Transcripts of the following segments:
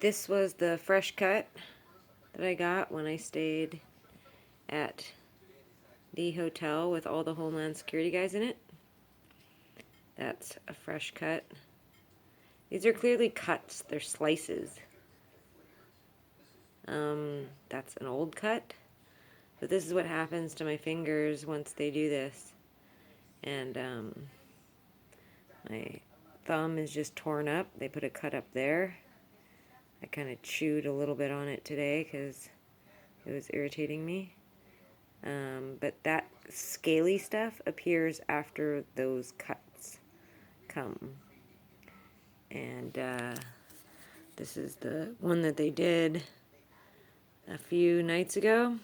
This was the fresh cut that I got when I stayed at the hotel with all the Homeland Security guys in it. That's a fresh cut. These are clearly cuts, they're slices. That's an old cut. But this is what happens to my fingers once they do this. And my thumb is just torn up. They put a cut up there. I kind of chewed a little bit on it today because it was irritating me. But that scaly stuff appears after those cuts come. And this is the one that they did a few nights ago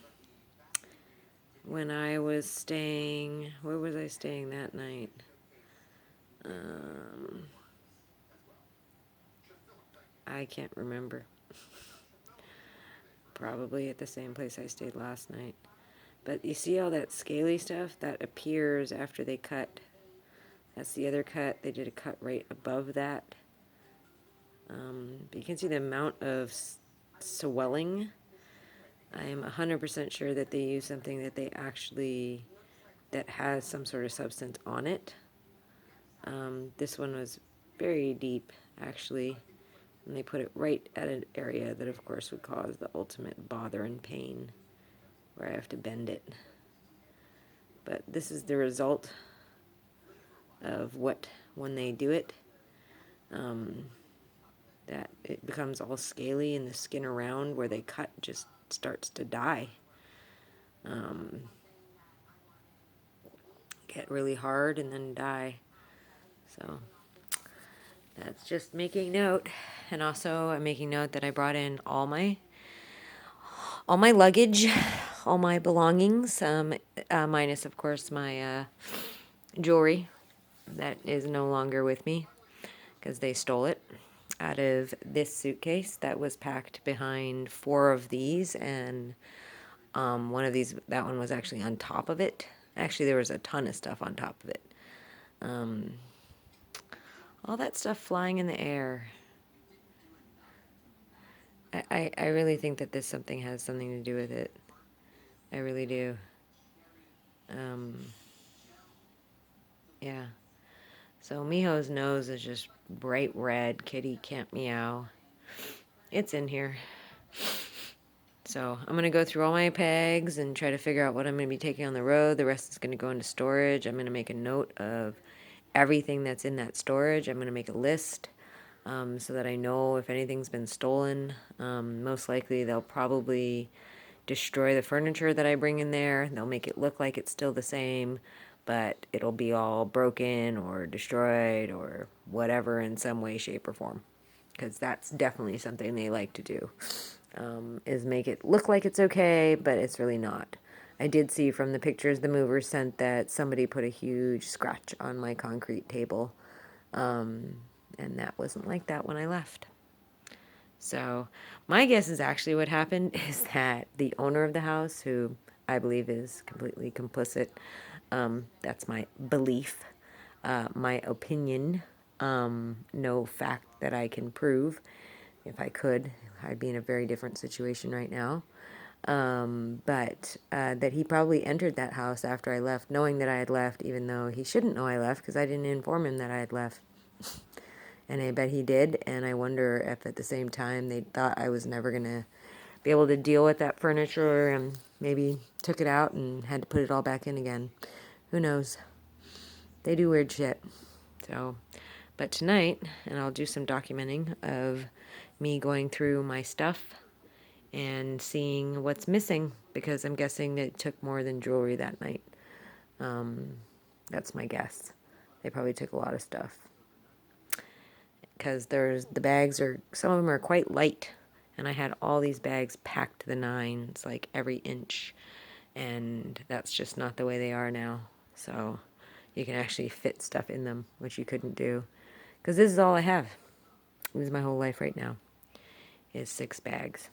when I was staying. Where was I staying that night? I can't remember. Probably at the same place I stayed last night. But you see all that scaly stuff? That appears after they cut. That's the other cut. They did a cut right above that. But you can see the amount of swelling. I am 100% sure that they use something that they actually, that has some sort of substance on it. This one was very deep, actually. And they put it right at an area that, of course, would cause the ultimate bother and pain, where I have to bend it. But this is the result of what, when they do it, that it becomes all scaly and the skin around where they cut just starts to die. Get really hard and then die. So that's just making note. And also I'm making note that I brought in all my luggage, all my belongings, minus of course my jewelry that is no longer with me because they stole it out of this suitcase that was packed behind 4 of these, and one of these, that one was actually on top of it. Actually, there was a ton of stuff on top of it. All that stuff flying in the air. I really think that this something has something to do with it. I really do. Yeah. So Miho's nose is just bright red. Kitty can't meow. It's in here. So I'm going to go through all my pegs and try to figure out what I'm going to be taking on the road. The rest is going to go into storage. I'm going to make a note of everything that's in that storage. I'm going to make a list so that I know if anything's been stolen. Most likely they'll probably destroy the furniture that I bring in there. They'll make it look like it's still the same, but it'll be all broken or destroyed or whatever in some way, shape, or form. Because that's definitely something they like to do, is make it look like it's okay, but it's really not. I did see from the pictures the movers sent that somebody put a huge scratch on my concrete table, and that wasn't like that when I left. So my guess is actually what happened is that the owner of the house, who I believe is completely complicit, that's my belief, my opinion, no fact that I can prove. If I could, I'd be in a very different situation right now. But that he probably entered that house after I left, knowing that I had left, even though he shouldn't know I left because I didn't inform him that I had left. And I bet he did, and I wonder if at the same time they thought I was never going to be able to deal with that furniture and maybe took it out and had to put it all back in again. Who knows? They do weird shit. So, but tonight, and I'll do some documenting of me going through my stuff and seeing what's missing, because I'm guessing that it took more than jewelry that night. That's my guess. They probably took a lot of stuff. Because the bags are, some of them are quite light, and I had all these bags packed to the nines, like every inch, and that's just not the way they are now. So you can actually fit stuff in them, which you couldn't do, because this is all I have. This is my whole life right now, is 6 bags.